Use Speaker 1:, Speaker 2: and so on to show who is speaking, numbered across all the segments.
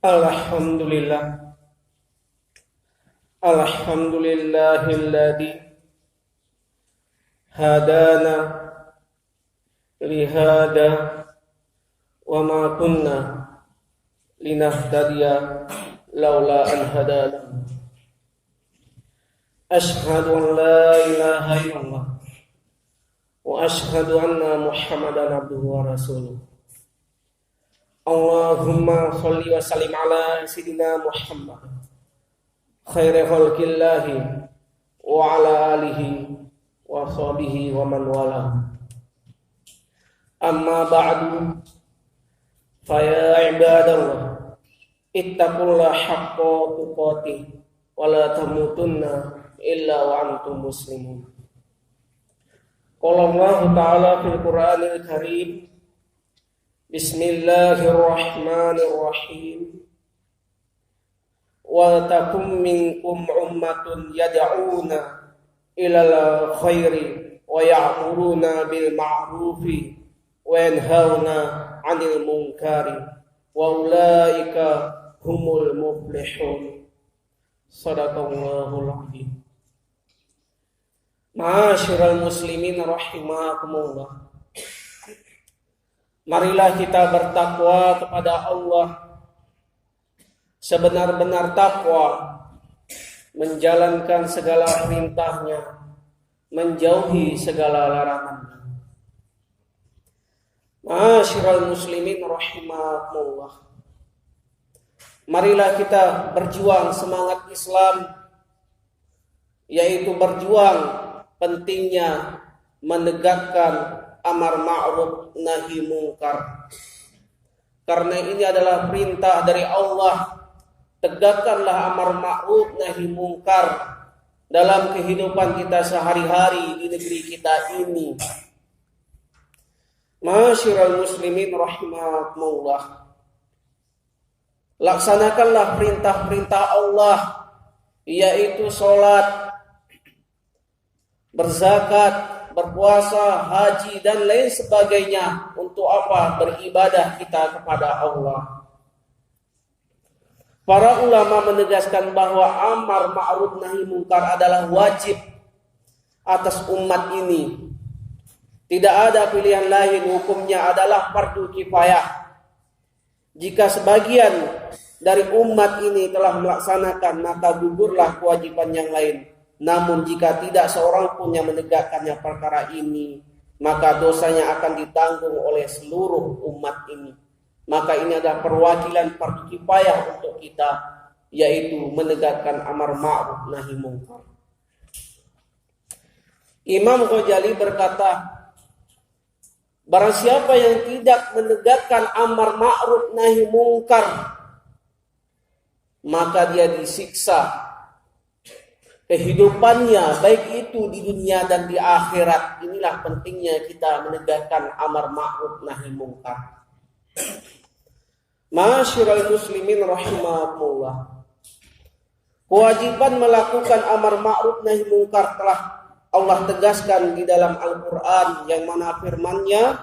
Speaker 1: Alhamdulillah. Alhamdulillahilladzi hadana lihada wa ma kunna linahtadiya laula an hadana. Ashhadu an la ilaha illallah wa ashhadu anna Muhammadan abduhu wa rasuluh. Allahumma sholli wa sallim ala sayyidina Muhammad khairi khalqillahi wa ala alihi wa sahbihi wa man wala. Amma ba'du, fa ya ibadallah ittaqullaha haqqa tuqatih wa la tamutunna illa wa antum muslimun. Qala Allah ta'ala fil Qur'anil Karim, Bismillahirrahmanirrahim. Wa takum minkum ummatun yad'una ilal khairi wa ya'muruna bil ma'rufi wa yanhauna 'anil munkari wa ulaika humul muflihun. Shadaqallahul azim. Ma'asyiral muslimin rahimakumullah. Marilah kita bertakwa kepada Allah sebenar-benar takwa, menjalankan segala perintahnya, menjauhi segala larangannya. Ma'asyiral muslimin rahimakumullah. Marilah kita berjuang semangat Islam, yaitu berjuang pentingnya menegakkan amar ma'ruf nahi mungkar. Karena ini adalah perintah dari Allah. Tegakkanlah amar ma'ruf nahi mungkar dalam kehidupan kita sehari-hari di negeri kita ini. Ma'asyiral muslimin rahimakumullah. Laksanakanlah perintah-perintah Allah, yaitu sholat, berzakat, berpuasa, haji, dan lain sebagainya. Untuk apa? Beribadah kita kepada Allah. Para ulama menegaskan bahwa amar ma'ruf nahi mungkar adalah wajib atas umat ini. Tidak ada pilihan lain, hukumnya adalah fardu kifayah. Jika sebagian dari umat ini telah melaksanakan, maka gugurlah kewajiban yang lain. Namun jika tidak seorang pun yang menegakkannya perkara ini, maka dosanya akan ditanggung oleh seluruh umat ini. Maka ini adalah perwakilan fardu kifayah untuk kita, yaitu menegakkan amar ma'ruf nahi mungkar. Imam Ghazali berkata, barang siapa yang tidak menegakkan amar ma'ruf nahi mungkar, maka dia disiksa kehidupannya, baik itu di dunia dan di akhirat. Inilah pentingnya kita menegakkan amar ma'ruf nahi mungkar. Ma'asyiral muslimin rahimakumullah. Kewajiban melakukan amar ma'ruf nahi mungkar telah Allah tegaskan di dalam Al-Qur'an, yang mana firman-Nya,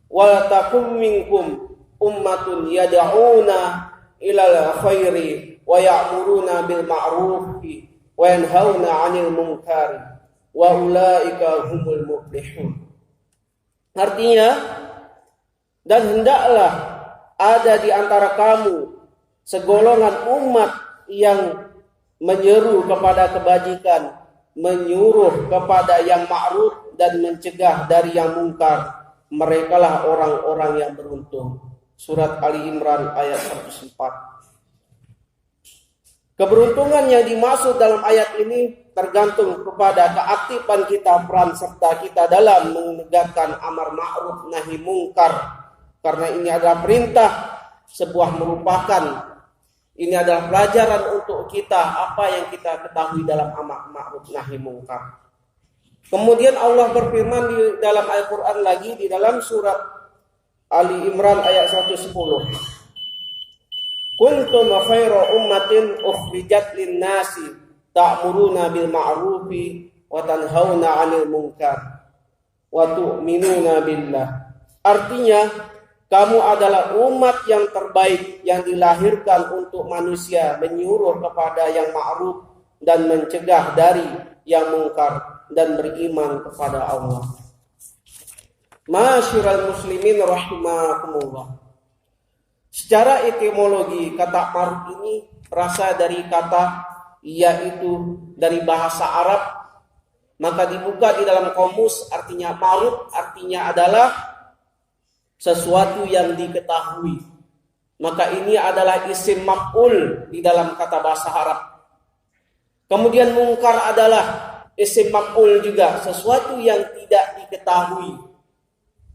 Speaker 1: wa takum minkum ummatun yad'una ilal khairi wa ya'muruna bil ma'rufi wa yanhauna 'anil munkari wa ulaika humul muflihun. Artinya, dan hendaklah ada di antara kamu segolongan umat yang menyeru kepada kebajikan, menyuruh kepada yang ma'ruf dan mencegah dari yang mungkar. Merekalah orang-orang yang beruntung. Surat Ali Imran ayat 104. Keberuntungan yang dimaksud dalam ayat ini tergantung kepada keaktifan kita, peran serta kita dalam menegakkan amar ma'ruf nahi mungkar. Karena ini adalah perintah, ini adalah pelajaran untuk kita apa yang kita ketahui dalam amar ma'ruf nahi mungkar. Kemudian Allah berfirman di dalam Al-Quran lagi, di dalam surat Ali Imran ayat 110. Kuntum khaira ummatin ukhrijat lin-nasi ta'muruna bil ma'rufi wa tanhauna 'anil munkar wa tu'minuna billah. Artinya, Kamu adalah umat yang terbaik yang dilahirkan untuk manusia, menyuruh kepada yang ma'ruf dan mencegah dari yang mungkar dan beriman kepada Allah. Ma'asyiral muslimin rahimakumullah. Secara etimologi kata ma'ruf ini berasal dari kata, yaitu dari bahasa Arab. Maka dibuka di dalam kamus, artinya ma'ruf artinya adalah sesuatu yang diketahui. Maka ini adalah isim maf'ul di dalam kata bahasa Arab. Kemudian mungkar adalah isim maf'ul juga, sesuatu yang tidak diketahui.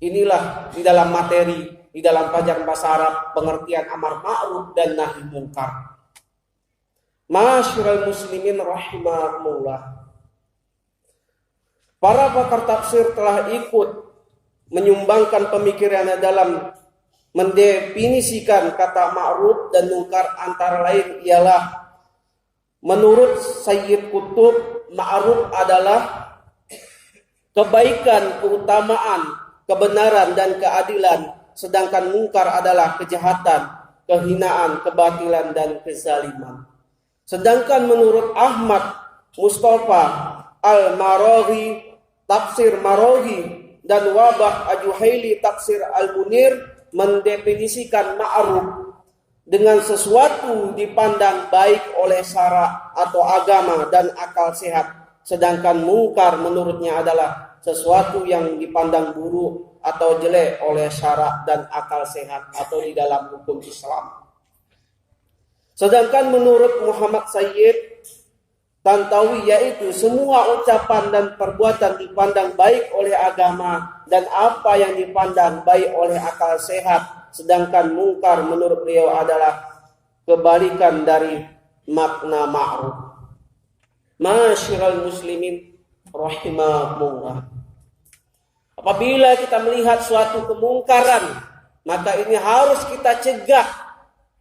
Speaker 1: Inilah di dalam materi, di dalam pelajaran bahasa Arab, pengertian amar ma'ruf dan nahi mungkar. Ma'asyiral muslimin rahimakumullah. Para pakar tafsir telah ikut menyumbangkan pemikirannya dalam mendefinisikan kata ma'ruf dan mungkar, antara lain ialah menurut Sayyid Qutb, ma'ruf adalah kebaikan, keutamaan, kebenaran dan keadilan, sedangkan mungkar adalah kejahatan, kehinaan, kebatilan dan kezaliman. Sedangkan menurut Ahmad Mustafa Al-Maraghi, tafsir Maraghi, dan Wabah Ajuhaili, tafsir Al-Munir, mendefinisikan ma'ruf dengan sesuatu dipandang baik oleh syara atau agama dan akal sehat. Sedangkan mungkar menurutnya adalah sesuatu yang dipandang buruk atau jelek oleh syara dan akal sehat atau di dalam hukum Islam. Sedangkan menurut Muhammad Sayyid Tantawi, yaitu semua ucapan dan perbuatan dipandang baik oleh agama dan apa yang dipandang baik oleh akal sehat. Sedangkan mungkar menurut beliau adalah kebalikan dari makna ma'ruf. Ma'asyiral muslimin rahimakumullah. Apabila kita melihat suatu kemungkaran, maka ini harus kita cegah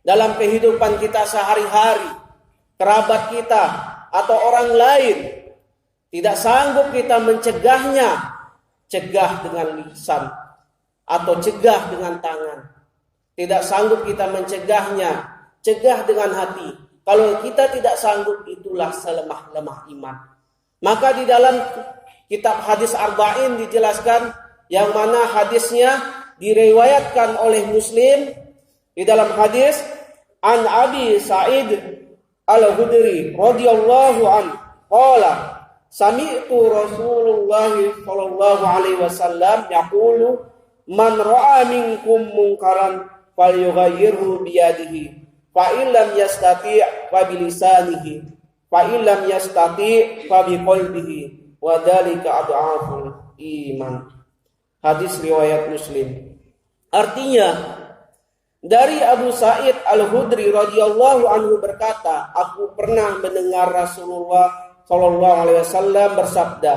Speaker 1: dalam kehidupan kita sehari-hari. Kerabat kita atau orang lain tidak sanggup kita mencegahnya, cegah dengan lisan atau cegah dengan tangan. Tidak sanggup kita mencegahnya, cegah dengan hati. Kalau kita tidak sanggup, itulah selemah-lemah iman. Maka di dalam kitab hadis Arba'in dijelaskan, yang mana hadisnya diriwayatkan oleh Muslim di dalam hadis An Abi Sa'id Al-Khudri radhiyallahu anhu qala sami'tu Rasulullah sallallahu alaihi wasallam yaqulu man ra'a minkum munkaran falyughayyirhu bi yadihi fa illam yastati' fa bi lisanihi fa illam yastati' fa bi qalbihi wa dzalika ad'aful iman. Hadis riwayat Muslim. Artinya, dari Abu Sa'id Al-Khudri radhiyallahu anhu berkata, aku pernah mendengar Rasulullah sallallahu alaihi wasallam bersabda,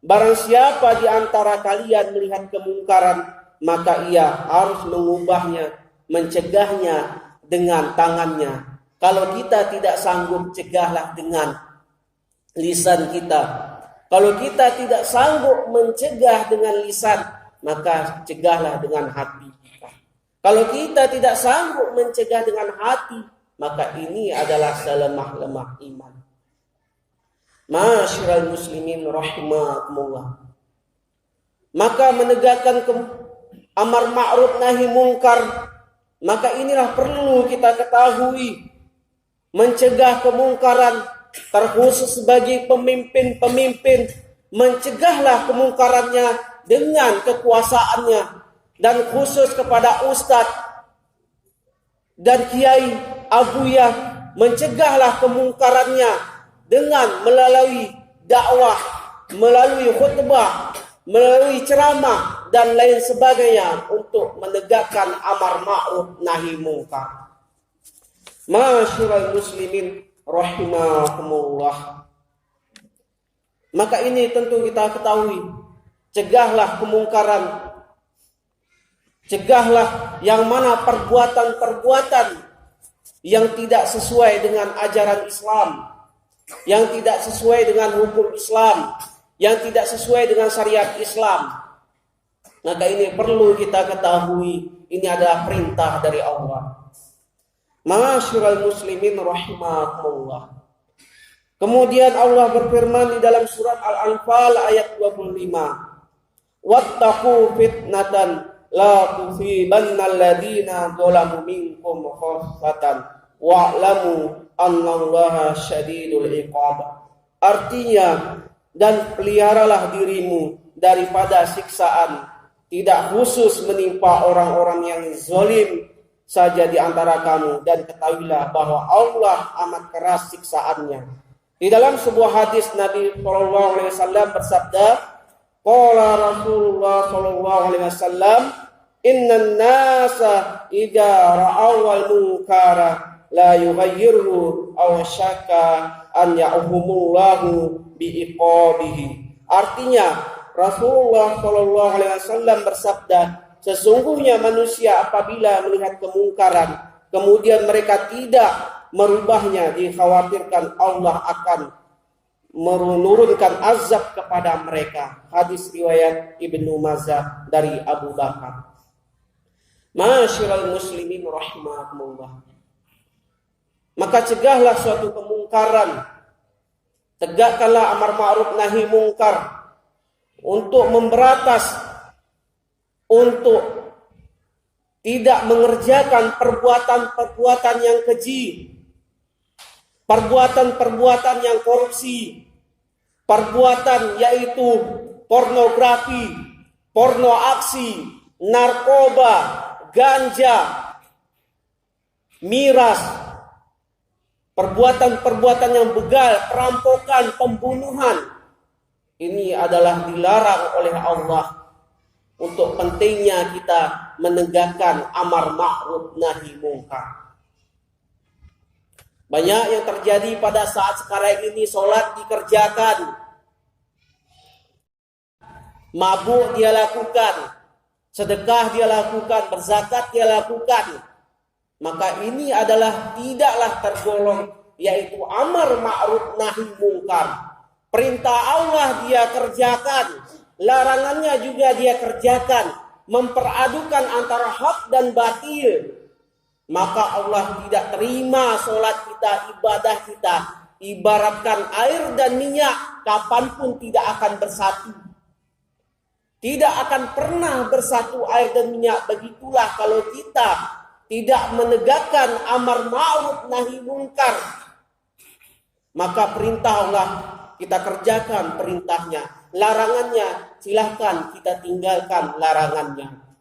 Speaker 1: barang siapa di antara kalian melihat kemungkaran, maka ia harus mengubahnya, mencegahnya dengan tangannya. Kalau kita tidak sanggup, cegahlah dengan lisan kita. Kalau kita tidak sanggup mencegah dengan lisan, maka cegahlah dengan hati kita. Kalau kita tidak sanggup mencegah dengan hati, maka ini adalah selemah-lemah iman. Ma'asyiral muslimin rahimakumullah. Maka menegakkan amar ma'ruf nahi mungkar, maka inilah perlu kita ketahui. Mencegah kemungkaran, terkhusus bagi pemimpin-pemimpin, mencegahlah kemungkarannya dengan kekuasaannya. Dan khusus kepada ustadz dan kiai, abuyah, mencegahlah kemungkarannya dengan melalui dakwah, melalui khutbah, melalui ceramah dan lain sebagainya untuk menegakkan amar ma'ruf nahi mungkar. Ma'asyiral muslimin rahimakumullah. Maka ini tentu kita ketahui, cegahlah kemungkaran. Cegahlah yang mana perbuatan-perbuatan yang tidak sesuai dengan ajaran Islam, yang tidak sesuai dengan hukum Islam, yang tidak sesuai dengan syariat Islam. Maka ini perlu kita ketahui Ini adalah perintah dari Allah. Ma'asyiral muslimin rahimakumullah. Kemudian Allah berfirman di dalam surat Al-Anfal ayat 25. Wattaqu fitnatan la tusibannal ladzina zalamu minkum khassatan wa'lamu annallaha syadidul iqab. Artinya, dan peliharalah dirimu daripada siksaan, tidak khusus menimpa orang-orang yang zalim saja di antara kamu, dan ketahuilah bahwa Allah amat keras siksaannya. Di dalam sebuah hadis Nabi SAW bersabda, qala Rasulullah SAW, innan nasa idza ra'aw al-munkara la yughayyiru aw syaka an ya'humullahu bi'iqabihi. Artinya, Rasulullah SAW bersabda, sesungguhnya manusia apabila melihat kemungkaran, kemudian mereka tidak merubahnya, dikhawatirkan Allah akan menurunkan azab kepada mereka. Hadis riwayat Ibnu Majah dari Abu Bakar. Ma'asyiral muslimin rahimakumullah. Maka cegahlah suatu kemungkaran, tegakkanlah amar ma'ruf nahi mungkar untuk memberatas, untuk tidak mengerjakan perbuatan-perbuatan yang keji, perbuatan-perbuatan yang korupsi, perbuatan yaitu pornografi, porno aksi, narkoba, ganja, miras, perbuatan-perbuatan yang begal, perampokan, pembunuhan. Ini adalah dilarang oleh Allah. Untuk pentingnya kita menegakkan amar ma'ruf nahi mungkar. Banyak yang terjadi pada saat sekarang ini, sholat dikerjakan, mabuk dia lakukan, sedekah dia lakukan, berzakat dia lakukan. Maka ini adalah tidaklah tergolong, yaitu amar ma'ruf nahi mungkar. Perintah Allah dia kerjakan, larangannya juga dia kerjakan, memperadukan antara hak dan batil. Maka Allah tidak terima sholat kita, ibadah kita. Ibaratkan air dan minyak, kapanpun tidak akan bersatu. Tidak akan pernah bersatu air dan minyak. Begitulah kalau kita tidak menegakkan amar ma'ruf nahi mungkar. Maka perintah Allah kita kerjakan perintahnya, larangannya silahkan kita tinggalkan larangannya.